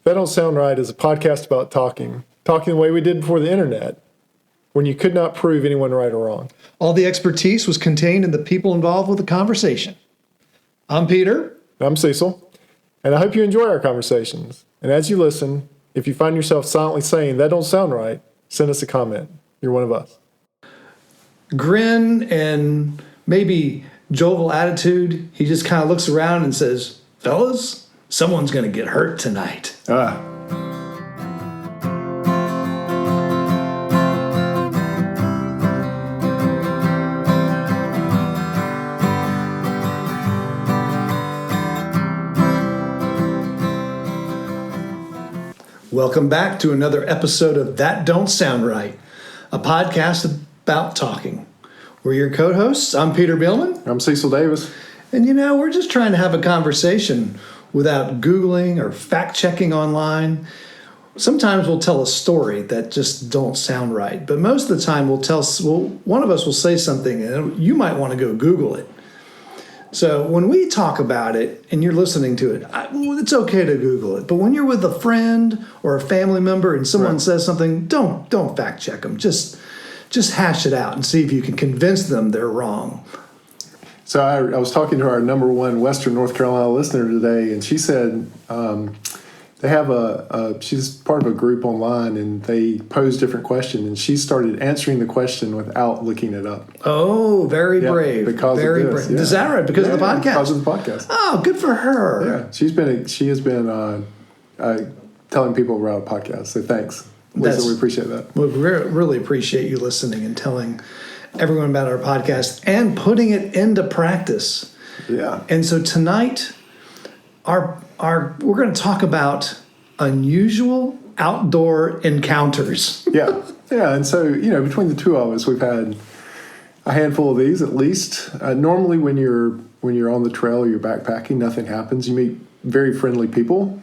That Don't Sound Right is a podcast about talking the way we did before the internet, when you could not prove anyone right or wrong. All the expertise was contained in the people involved with the conversation. I'm Peter. I'm Cecil, and I hope you enjoy our conversations. And as you listen, if you find yourself silently saying, that don't sound right, send us a comment. You're one of us. Grin and maybe jovial attitude. He just kind of looks around and says, fellas, someone's going to get hurt tonight. Welcome back to another episode of That Don't Sound Right, a podcast about talking. We're your co-hosts. I'm Peter Billman. I'm Cecil Davis. And we're just trying to have a conversation without Googling or fact-checking online. Sometimes we'll tell a story that just don't sound right. But most of the time one of us will say something and you might want to go Google it. So when we talk about it and you're listening to it, it's okay to Google it. But when you're with a friend or a family member and someone says something, don't fact check them. Just hash it out and see if you can convince them they're wrong. So I was talking to our number one Western North Carolina listener today, and she said they have she's part of a group online, and they pose different questions, and she started answering the question without looking it up. Oh, very brave. Because very of this. brave. Is that right? Because of the podcast? Because of the podcast. Oh, good for her. Yeah, she has been telling people about a podcast, so thanks. Lisa, we appreciate that. We really appreciate you listening and telling everyone about our podcast and putting it into practice. Yeah. And so tonight, we're going to talk about unusual outdoor encounters. Yeah. And so between the two of us, we've had a handful of these at least. Normally, when you're on the trail or you're backpacking, nothing happens. You meet very friendly people.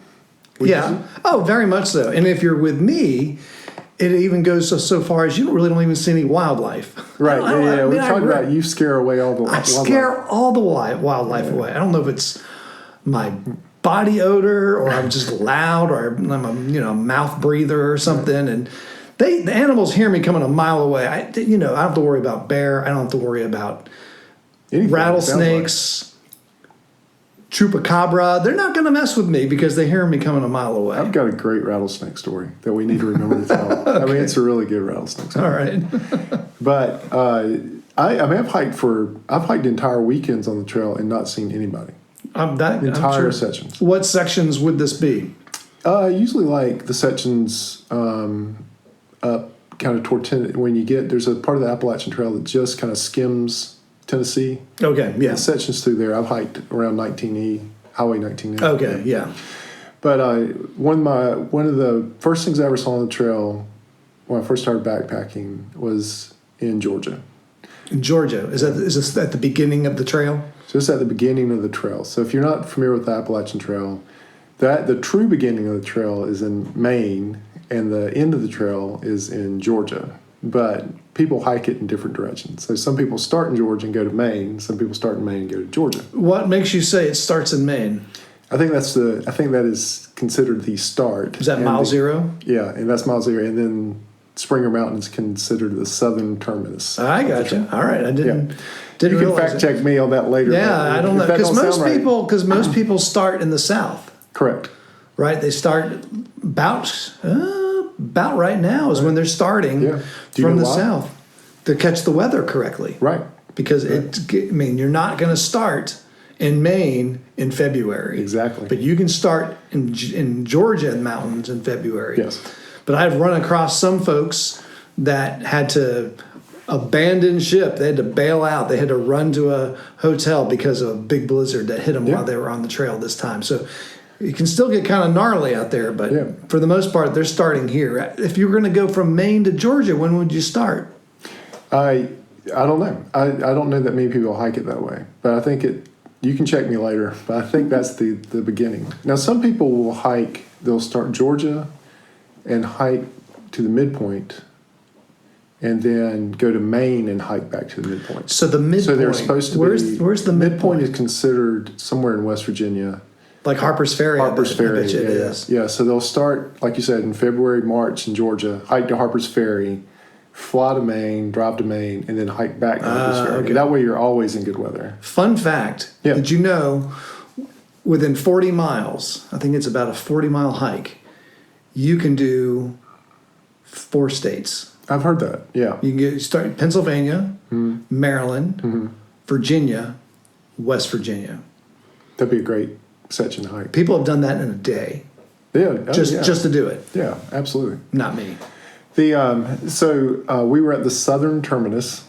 Yeah. Oh, very much so. And if you're with me, it even goes so far as you don't even see any wildlife. Right. Yeah. We talked about you scare away all the wildlife. I scare all the wildlife away. I don't know if it's my body odor or I'm just loud or I'm a mouth breather or something. And the animals hear me coming a mile away. I don't have to worry about bear. I don't have to worry about rattlesnakes. Chupacabra, they're not going to mess with me because they hear me coming a mile away. I've got a great rattlesnake story that we need to remember to tell. Okay. I mean, it's a really good rattlesnake story. All right. But I've hiked entire weekends on the trail and not seen anybody. Entire sections. What sections would this be? Usually like the sections up kind of toward Tennessee. There's a part of the Appalachian Trail that just kind of skims Tennessee. Okay, yeah. The sections through there. I've hiked around 19E, Highway 19E. Okay, yeah. But one of the first things I ever saw on the trail when I first started backpacking was in Georgia. In Georgia? Is this at the beginning of the trail? Just at the beginning of the trail. So if you're not familiar with the Appalachian Trail, the true beginning of the trail is in Maine, and the end of the trail is in Georgia. But people hike it in different directions. So some people start in Georgia and go to Maine. Some people start in Maine and go to Georgia. What makes you say it starts in Maine? I think that is considered the start. Is that mile zero? Yeah, and that's mile zero. And then Springer Mountain is considered the southern terminus. I got you. All right, I didn't. Yeah. Didn't you can fact check me on that later. Yeah, I don't know because most people start in the south. Correct. Right, they start about right now is when they're starting from the south to catch the weather correctly. Right. Because you're not going to start in Maine in February. Exactly. But you can start in Georgia in mountains in February. Yes. But I've run across some folks that had to abandon ship. They had to bail out. They had to run to a hotel because of a big blizzard that hit them while they were on the trail this time. So it can still get kind of gnarly out there, but for the most part, they're starting here. If you were going to go from Maine to Georgia, when would you start? I don't know. I don't know that many people hike it that way, but I think you can check me later, but I think that's the beginning. Now, some people will hike, they'll start Georgia and hike to the midpoint and then go to Maine and hike back to the midpoint. So the midpoint. So they're supposed to Where's the midpoint? Midpoint is considered somewhere in West Virginia. Like Harper's Ferry. Harper's Ferry. I bet you it is. Yeah. So they'll start, like you said, in February, March in Georgia, hike to Harper's Ferry, fly to Maine, drive to Maine, and then hike back to Harper's Ferry. Okay. That way you're always in good weather. Fun fact. Yeah. Did you know within 40 miles, I think it's about a 40-mile hike, you can do 4 states. I've heard that. Yeah. You can start Pennsylvania, Maryland, Virginia, West Virginia. That'd be a great section to hike. People have done that in a day. Yeah. Just to do it. Yeah, absolutely. Not me. We were at the southern terminus,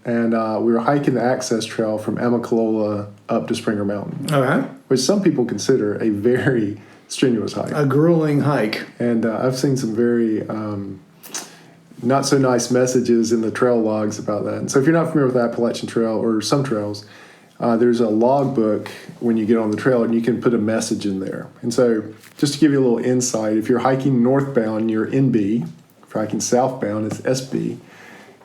and we were hiking the access trail from Amicalola up to Springer Mountain, All right. which some people consider a very strenuous hike. A grueling hike. And I've seen some very not so nice messages in the trail logs about that. And so if you're not familiar with the Appalachian Trail or some trails, there's a log book when you get on the trail, and you can put a message in there. And so just to give you a little insight, if you're hiking northbound, you're NB. If you're hiking southbound, it's SB.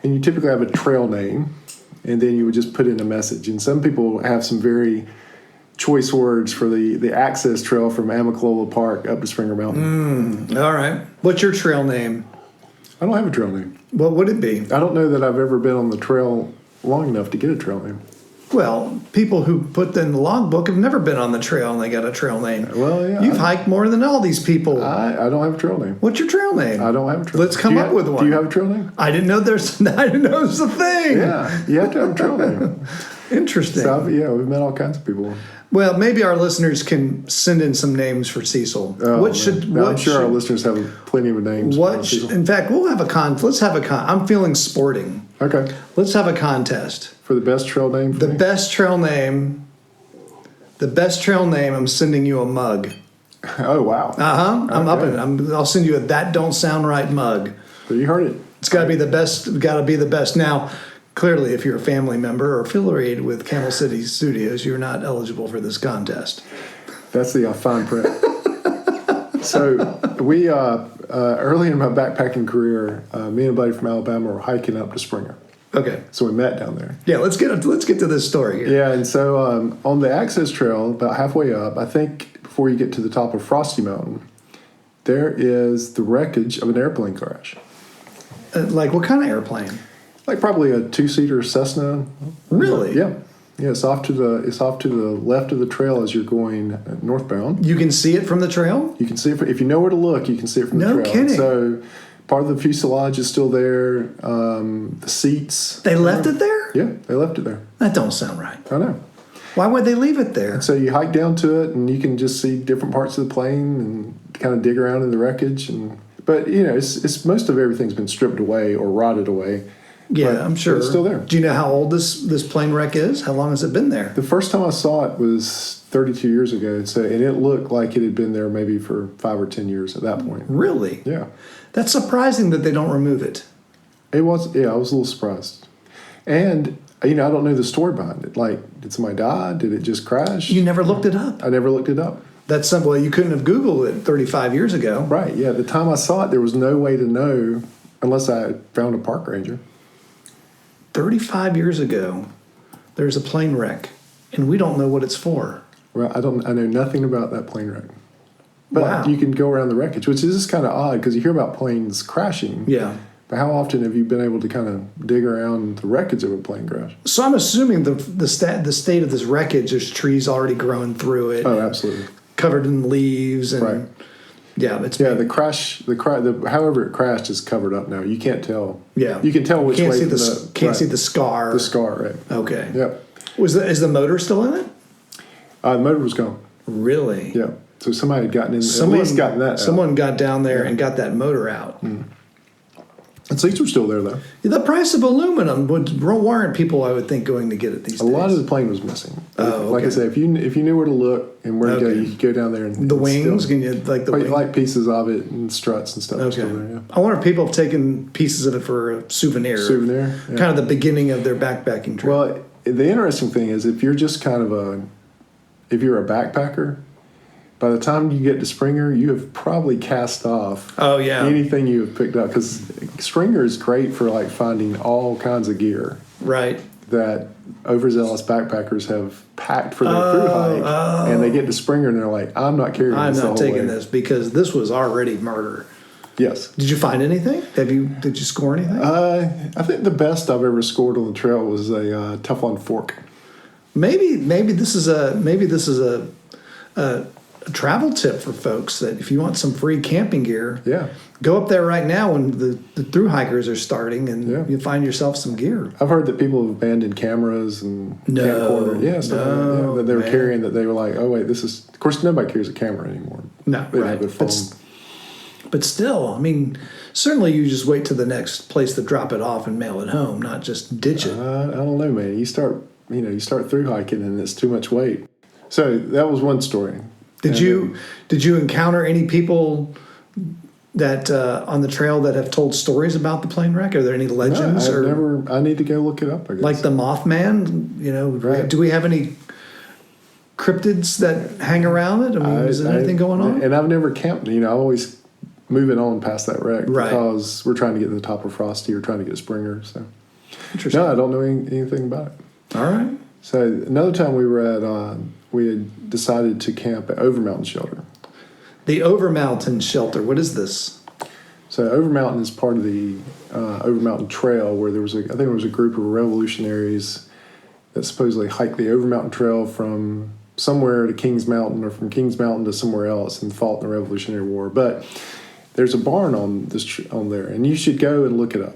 And you typically have a trail name, and then you would just put in a message. And some people have some very choice words for the access trail from Amicalola Park up to Springer Mountain. All right. What's your trail name? I don't have a trail name. What would it be? I don't know that I've ever been on the trail long enough to get a trail name. Well, people who put in the logbook have never been on the trail and they got a trail name. Well, yeah. You've hiked more than all these people. I don't have a trail name. What's your trail name? I don't have a trail Let's name. come up with one. Do you have a trail name? I didn't know I didn't know it was a thing. Yeah, you have to have a trail name. Interesting. So we've met all kinds of people. Well, maybe our listeners can send in some names for Cecil. Oh, I'm sure our listeners have plenty of names. In fact, we'll have let's have I'm feeling sporting. Okay. Let's have a contest. For the best trail name? The best trail name, I'm sending you a mug. Oh, wow. I'm up in it. I'll send you a That Don't Sound Right mug. So you heard it. It's got to be the best. Got to be the best. Now, clearly, if you're a family member or affiliated with Camel City Studios, you're not eligible for this contest. That's the fine print. So we, early in my backpacking career, me and a buddy from Alabama were hiking up to Springer. Okay. So we met down there. Yeah, let's get to this story here. Yeah, and so on the access trail, about halfway up, I think before you get to the top of Frosty Mountain, there is the wreckage of an airplane crash. Like what kind of airplane? Like probably a 2-seater Cessna. Really? Yeah. Yeah, it's off to the left of the trail as you're going northbound. You can see it from the trail? You can see it if you know where to look. You can see it from the trail. No kidding. So part of the fuselage is still there. The seats. They left it there? Yeah, they left it there. That don't sound right. I know. Why would they leave it there? So you hike down to it, and you can just see different parts of the plane and kind of dig around in the wreckage. But it's most of everything's been stripped away or rotted away. Yeah, I'm sure. But it's still there. Do you know how old this plane wreck is? How long has it been there? The first time I saw it was 32 years ago, and it looked like it had been there maybe for 5 or 10 years at that point. Really? Yeah. That's surprising that they don't remove it. It was, yeah, I was a little surprised. And, I don't know the story behind it. Like, did somebody die? Did it just crash? You never looked it up. I never looked it up. That's simple. You couldn't have Googled it 35 years ago. Right, yeah. At the time I saw it, there was no way to know unless I found a park ranger. 35 years ago, there's a plane wreck, and we don't know what it's for. Well, I know nothing about that plane wreck. But Wow. you can go around the wreckage, which is just kind of odd because you hear about planes crashing. Yeah. But how often have you been able to kind of dig around the wreckage of a plane crash? So I'm assuming the state of this wreckage, there's trees already growing through it. Oh, absolutely. Covered in leaves. And Right. Yeah, it's Yeah, however it crashed is covered up now. You can't tell. Yeah. You can tell which can't way see from the can't see the scar. The scar, right. Okay. Yep. Is the motor still in it? The motor was gone. Really? Yeah. So somebody had gotten in, at least gotten that out. Someone got down there and got that motor out. The seats were still there, though. The price of aluminum would warrant people, I would think, going to get it these days. A lot of the plane was missing. Oh, Like I okay. said, if you knew where to look and where to go, Okay. you could go down there and The wings, can you wings? like pieces of it and struts and stuff. Okay. Still there, yeah. I wonder if people have taken pieces of it for a souvenir. Souvenir, yeah. Kind of the beginning of their backpacking trip. Well, the interesting thing is if you're just if you're a backpacker, by the time you get to Springer, you have probably cast off Oh, yeah. anything you have picked up because Springer is great for like finding all kinds of gear Right. that overzealous backpackers have packed for their through hike, and they get to Springer and they're like, "I'm not carrying I'm this the not whole taking way." this because this was already murder. Yes. Did you find anything? Did you score anything? I think the best I've ever scored on the trail was a Teflon fork. Maybe this is a travel tip for folks that if you want some free camping gear, Yeah. go up there right now when the through hikers are starting, and Yeah. you find yourself some gear. I've heard that people have abandoned cameras and camcorders. Yeah, stuff like that. Yeah, that they were carrying, that they were like, "Oh wait, this is." Of course, nobody carries a camera anymore. No, they right. have their phone. But still, I mean, certainly you just wait to the next place to drop it off and mail it home, not just ditch it. I don't know, man. You start through hiking and it's too much weight. So that was one story. Did you encounter any people that on the trail that have told stories about the plane wreck? Are there any legends? I need to go look it up, I guess. Like the Mothman, Right. Do we have any cryptids that hang around it? I mean, is there anything going on? And I've never camped. I'm always moving on past that wreck Right. because we're trying to get to the top of Frosty or trying to get to Springer. So Interesting. no, I don't know anything about it. All right. So another time we had decided to camp at Overmountain Shelter. The Overmountain Shelter. What is this? So Overmountain is part of the Overmountain Trail, where I think there was a group of revolutionaries that supposedly hiked the Overmountain Trail from somewhere to Kings Mountain, or from Kings Mountain to somewhere else, and fought in the Revolutionary War. But there's a barn on there, and you should go and look it up.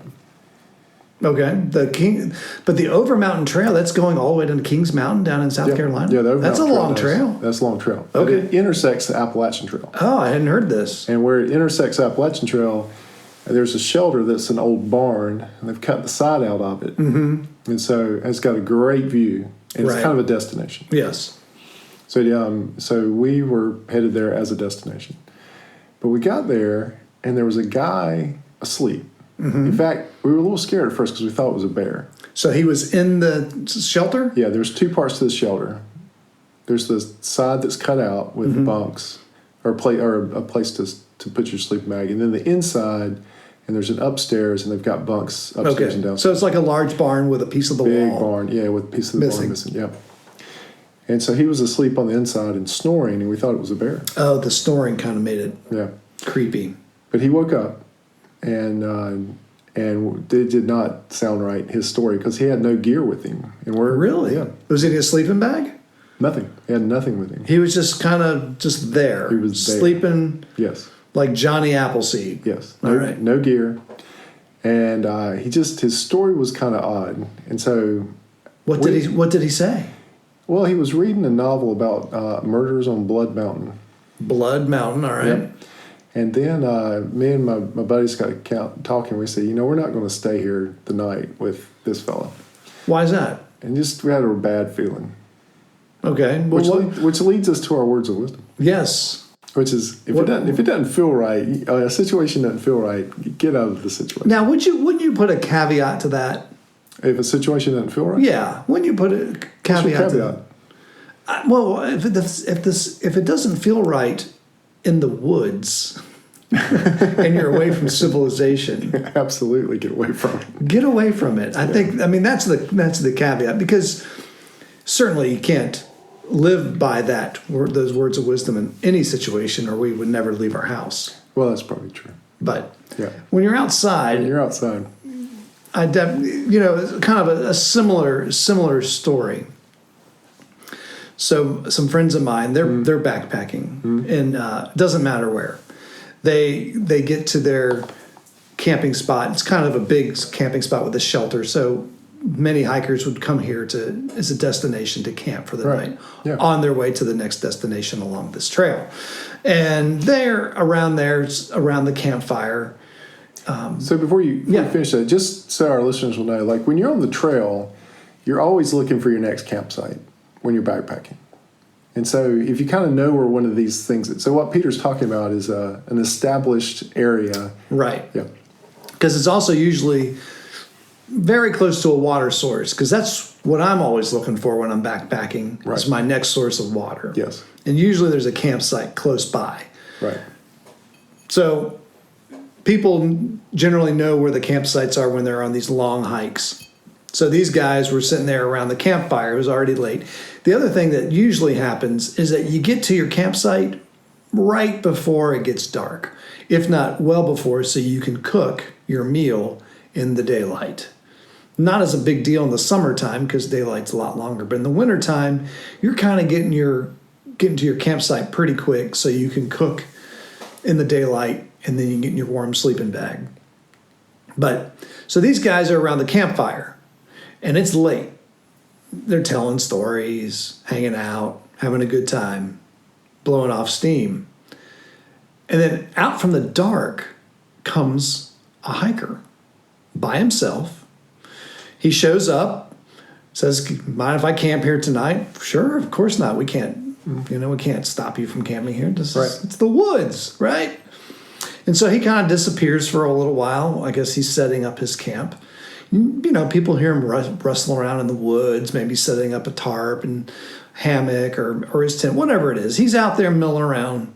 Okay, but the Overmountain Trail, that's going all the way down to Kings Mountain down in South Carolina. Yeah, that's a long trail. That's a long trail. Okay. But it intersects the Appalachian Trail. Oh, I hadn't heard this. And where it intersects the Appalachian Trail, there's a shelter that's an old barn, and they've cut the side out of it. Mm-hmm. And so it's got a great view, and it's Right. kind of a destination. Yes. So we were headed there as a destination. But we got there, and there was a guy asleep. Mm-hmm. In fact, we were a little scared at first because we thought it was a bear. So he was in the shelter? Yeah, there's two parts to the shelter. There's the side that's cut out with bunks, or a place to put your sleeping bag, and then the inside, and there's an upstairs, and they've got bunks upstairs and downstairs. So it's like a large barn with a piece of the Big wall. barn, yeah, with a piece of the barn missing. Yeah. And so he was asleep on the inside and snoring, and we thought it was a bear. Oh, the snoring kind of made it creepy. But he woke up, and it did not sound right, his story, because he had no gear with him. And Really? Yeah. Was it in a sleeping bag? Nothing. He had nothing with him. He was just kind of just there. He was there. Sleeping Yes. like Johnny Appleseed. Yes. All right. No gear. And his story was kind of odd. And so... What did he say? Well, he was reading a novel about murders on Blood Mountain. Blood Mountain, all right. Yep. And then me and my buddies got talking. We said, we're not going to stay here the night with this fella. Why is that? And we had a bad feeling. Okay. Well, Which leads us to our words of wisdom. Yes. Which is, if it doesn't feel right, a situation doesn't feel right, get out of the situation. Now, wouldn't you put a caveat to that? If a situation doesn't feel right? Yeah. Wouldn't you put a caveat to that? Well, if it doesn't feel right in the woods and you're away from civilization, Absolutely get away from it. get away from it. I think that's the caveat, because certainly you can't live by those words of wisdom in any situation, or we would never leave our house. Well, that's probably true. But Yeah. when you're outside, It's kind of a similar story. So some friends of mine, they're backpacking, and it doesn't matter where. They get to their camping spot. It's kind of a big camping spot with a shelter, so many hikers would come here as a destination to camp for the night on their way to the next destination along this trail. And they're around the campfire. So before you finish that, just so our listeners will know, like when you're on the trail, you're always looking for your next campsite when you're backpacking. And so if you kind of know where one of these things is, so what Peter's talking about is an established area. Right. Yeah. Because it's also usually very close to a water source, because that's what I'm always looking for when I'm backpacking, is my next source of water. Yes. And usually there's a campsite close by. Right. So people generally know where the campsites are when they're on these long hikes. So these guys were sitting there around the campfire. It was already late. The other thing that usually happens is that you get to your campsite right before it gets dark, if not well before, so you can cook your meal in the daylight. Not as a big deal in the summertime because daylight's a lot longer, but in the wintertime, you're kind of getting to your campsite pretty quick so you can cook in the daylight and then you can get in your warm sleeping bag. But so these guys are around the campfire and it's late. They're telling stories, hanging out, having a good time, blowing off steam. And then out from the dark comes a hiker by himself. He shows up, says, "Mind if I camp here tonight?" "Sure, of course not. We can't, we can't stop you from camping here. It's the woods, right?" And so he kind of disappears for a little while. I guess he's setting up his camp. People hear him rustling around in the woods, maybe setting up a tarp and hammock or his tent, whatever it is. He's out there milling around,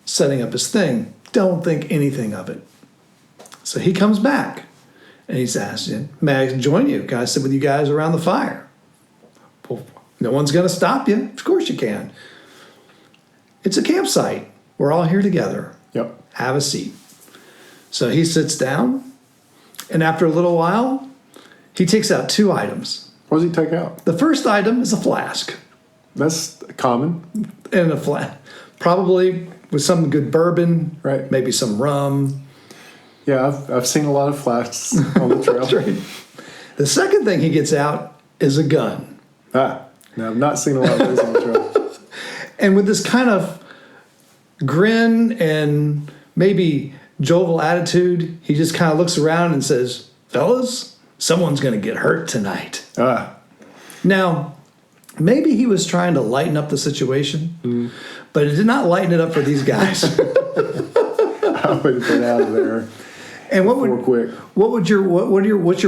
setting up his thing. Don't think anything of it. So he comes back. And he's asked, "May I join you? Can I sit with you guys around the fire?" "Well, no one's going to stop you. Of course you can. It's a campsite. We're all here together. Yep. Have a seat." So he sits down, and after a little while, he takes out 2 items. What does he take out? The first item is a flask. That's common. And probably with some good bourbon, right? Maybe some rum. Yeah, I've seen a lot of flasks on the trail. That's right. The second thing he gets out is a gun. No, I've not seen a lot of those on the trail. And with this kind of grin and maybe jovial attitude, he just kind of looks around and says, "Fellas, someone's going to get hurt tonight." Now, maybe he was trying to lighten up the situation, but it did not lighten it up for these guys. I would have been out of there. And what's your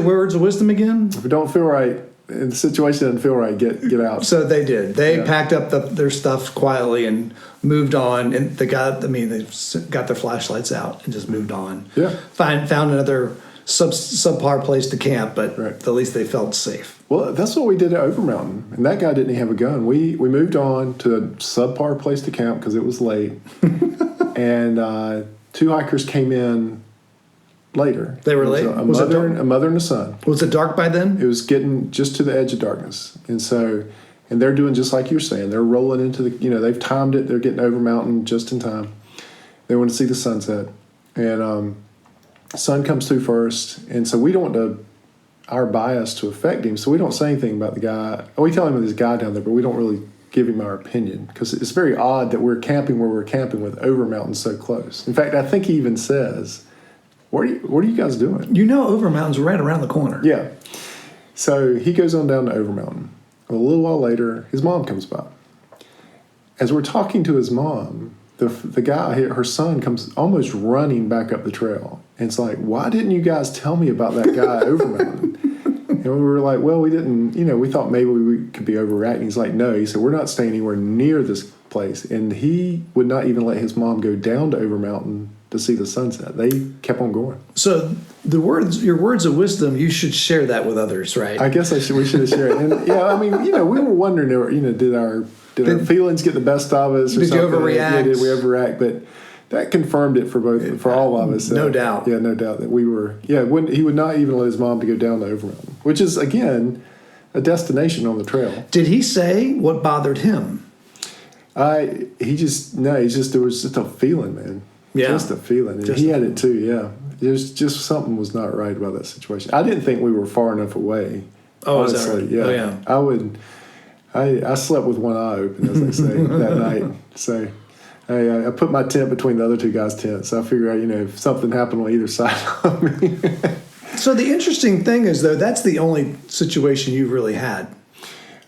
words of wisdom again? If it don't feel right, and the situation doesn't feel right, get out. So they did. They packed up their stuff quietly and moved on. And they got their flashlights out and just moved on. Yeah. Found another subpar place to camp, but at least they felt safe. Well, that's what we did at Overmountain, and that guy didn't have a gun. We moved on to a subpar place to camp because it was late, and 2 hikers came in later. They were late? A mother and a son. Was it dark by then? It was getting just to the edge of darkness. And they're doing just like you were saying. They're rolling into they've timed it. They're getting over mountain just in time. They want to see the sunset. And sun comes through first. And so we don't want our bias to affect him. So we don't say anything about the guy. We tell him there's a guy down there, but we don't really give him our opinion because it's very odd that we're camping where we're camping with over mountain so close. In fact, I think he even says, What are you guys doing? Over Mountain's right around the corner. Yeah. So he goes on down to Over Mountain. A little while later, his mom comes by. As we're talking to his mom, the guy, her son, comes almost running back up the trail. And it's like, "Why didn't you guys tell me about that guy at Over Mountain?" And we were like, "Well, we didn't, we thought maybe we could be overreacting." He's like, "No." He said, "We're not staying anywhere near this place." And he would not even let his mom go down to Over Mountain to see the sunset. They kept on going. So your words of wisdom, you should share that with others, right? I guess we should have shared it. And we were wondering, did our feelings get the best of us, or did something? You overreact? Did we overreact? But that confirmed it for all of us. No doubt. Yeah, no doubt that we were. Yeah, he would not even let his mom to go down to Over Mountain, which is again a destination on the trail. Did he say what bothered him? There was just a feeling, man. Yeah. Just a feeling. And he had it too, yeah. There's just something was not right about that situation. I didn't think we were far enough away. Oh, honestly. is that right? Yeah. Oh, yeah. I slept with one eye open, as they say, that night. So I put my tent between the other 2 guys' tents. So I figured out, if something happened on either side of me. So the interesting thing is, though, that's the only situation you've really had.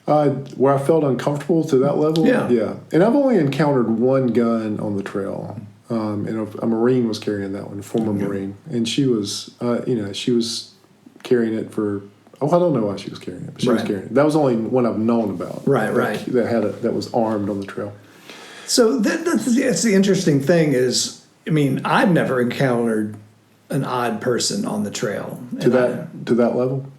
Where I felt uncomfortable to that level? Yeah. Yeah. And I've only encountered one gun on the trail. And a Marine was carrying that one, a former Marine. And she was, she was carrying it for, I don't know why she was carrying it, but she was carrying it. That was the only one I've known about. Right. That was armed on the trail. So that's the interesting thing is, I've never encountered an odd person on the trail. To that level?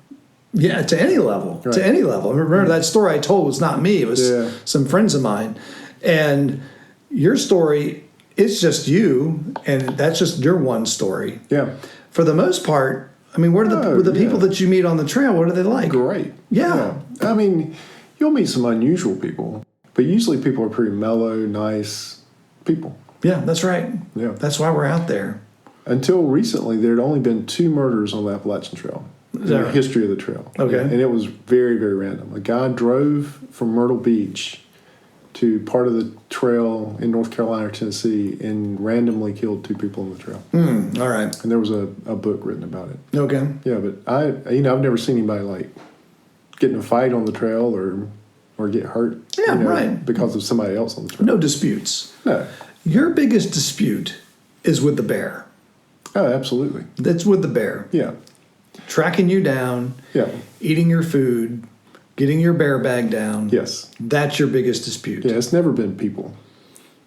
Yeah, to any level. Right. To any level. Remember, that story I told was not me. It was some friends of mine. And your story, it's just you, and that's just your one story. Yeah. For the most part, I mean, what are the people that you meet on the trail, what are they like? Great. Yeah. I mean, you'll meet some unusual people, but usually people are pretty mellow, nice people. Yeah, that's right. Yeah. That's why we're out there. Until recently, there had only been 2 murders on the Appalachian Trail in the history of the trail. Okay. And it was very, very random. A guy drove from Myrtle Beach to part of the trail in North Carolina or Tennessee and randomly killed 2 people on the trail. All right. And there was a book written about it. Okay. Yeah, but I've never seen anybody like get in a fight on the trail or get hurt. Yeah, right. Because of somebody else on the trail. No disputes. No. Your biggest dispute is with the bear. Oh, absolutely. That's with the bear. Yeah. Tracking you down, Yeah. eating your food, getting your bear bag down. Yes. That's your biggest dispute. Yeah, it's never been people.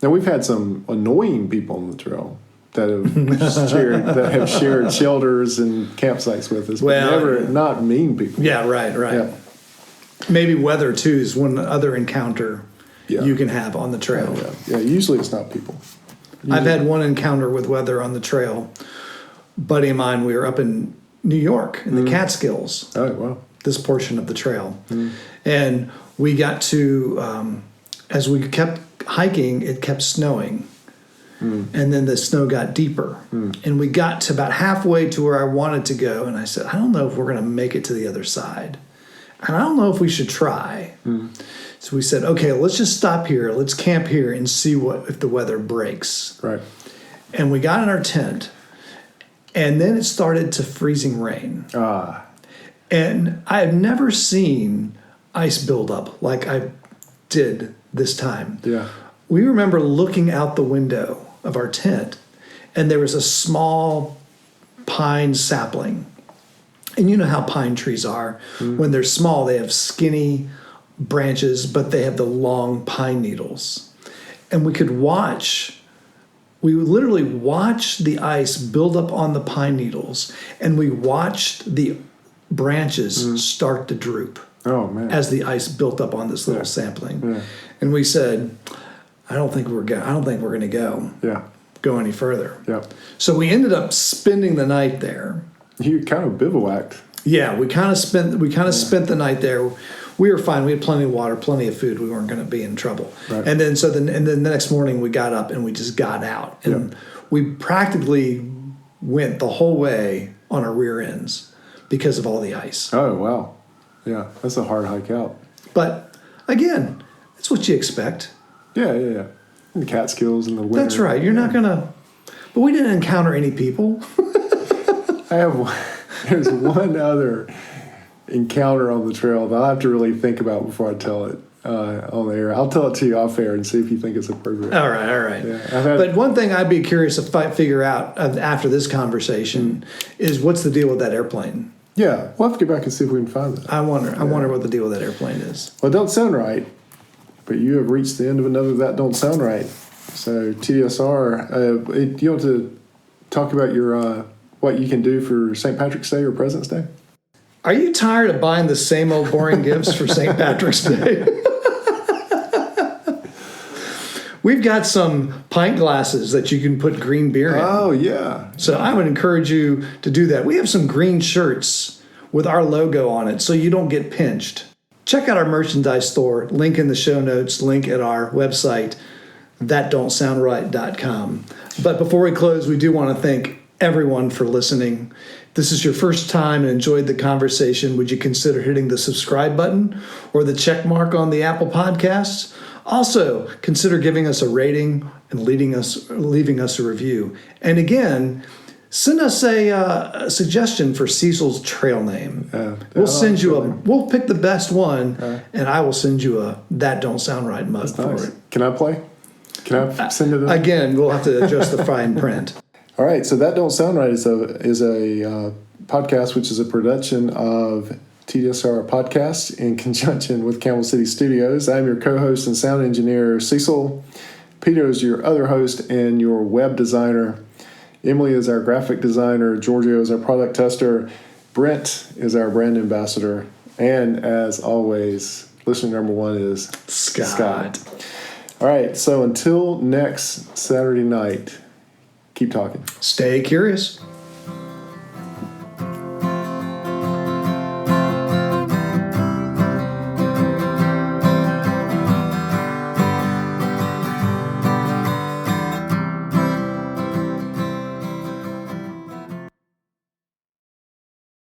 Now we've had some annoying people on the trail that have shared shelters and campsites with us, but never not mean people. Yeah, right. Yeah. Maybe weather too is one other encounter you can have on the trail. Yeah. Usually it's not people. I've had one encounter with weather on the trail. Buddy of mine, we were up in New York in the Catskills. Oh, wow. This portion of the trail. And we got to, as we kept hiking, it kept snowing. And then the snow got deeper. And we got to about halfway to where I wanted to go. And I said, I don't know if we're going to make it to the other side. And I don't know if we should try. So we said, okay, let's just stop here. Let's camp here and see if the weather breaks. Right. And we got in our tent. And then it started to freezing rain. And I have never seen ice build up like I did this time. Yeah. We remember looking out the window of our tent, and there was a small pine sapling. And you know how pine trees are. When they're small, they have skinny branches, but they have the long pine needles. And we literally watched the ice build up on the pine needles, and we watched the branches start to droop. Oh, man. As the ice built up on this little sampling. And we said, I don't think we're going to go any further. Yeah. So we ended up spending the night there. You kind of bivouacked. Yeah, we kind of spent the night there. We were fine. We had plenty of water, plenty of food. We weren't going to be in trouble. Right. And then the next morning we got up and we just got out, and we practically went the whole way on our rear ends because of all the ice. Oh, wow. Yeah, that's a hard hike out. But again, that's what you expect. Yeah. In the Catskills in the winter. That's right. You're not gonna. But we didn't encounter any people. There's one other encounter on the trail that I have to really think about before I tell it on the air. I'll tell it to you off air and see if you think it's appropriate. All right. Yeah, but one thing I'd be curious to figure out after this conversation is what's the deal with that airplane? Yeah, we'll have to get back and see if we can find it. I wonder what the deal with that airplane is. Well, it don't sound right, but you have reached the end of another That Don't Sound Right. So TDSR, you want to talk about your what you can do for St. Patrick's Day or President's Day? Are you tired of buying the same old boring gifts for St. Patrick's Day? We've got some pint glasses that you can put green beer in. Oh, yeah. So I would encourage you to do that. We have some green shirts with our logo on it so you don't get pinched. Check out our merchandise store. Link in the show notes. Link at our website, thatdon'tsoundright.com. But before we close, we do want to thank everyone for listening. If this is your first time and enjoyed the conversation, would you consider hitting the subscribe button or the check mark on the Apple Podcasts? Also, consider giving us a rating and leaving us a review. And again, send us a suggestion for Cecil's trail name. We'll pick the best one, and I will send you a That Don't Sound Right mug for it. Can I play? Can I send it in? Again, we'll have to adjust the fine print. All right, so That Don't Sound Right is a podcast which is a production of TDSR Podcast in conjunction with Camel City Studios. I'm your co-host and sound engineer, Cecil. Peter is your other host and your web designer. Emily is our graphic designer. Giorgio is our product tester. Brent is our brand ambassador. And as always, listener number one is Scott. All right, so until next Saturday night, keep talking. Stay curious.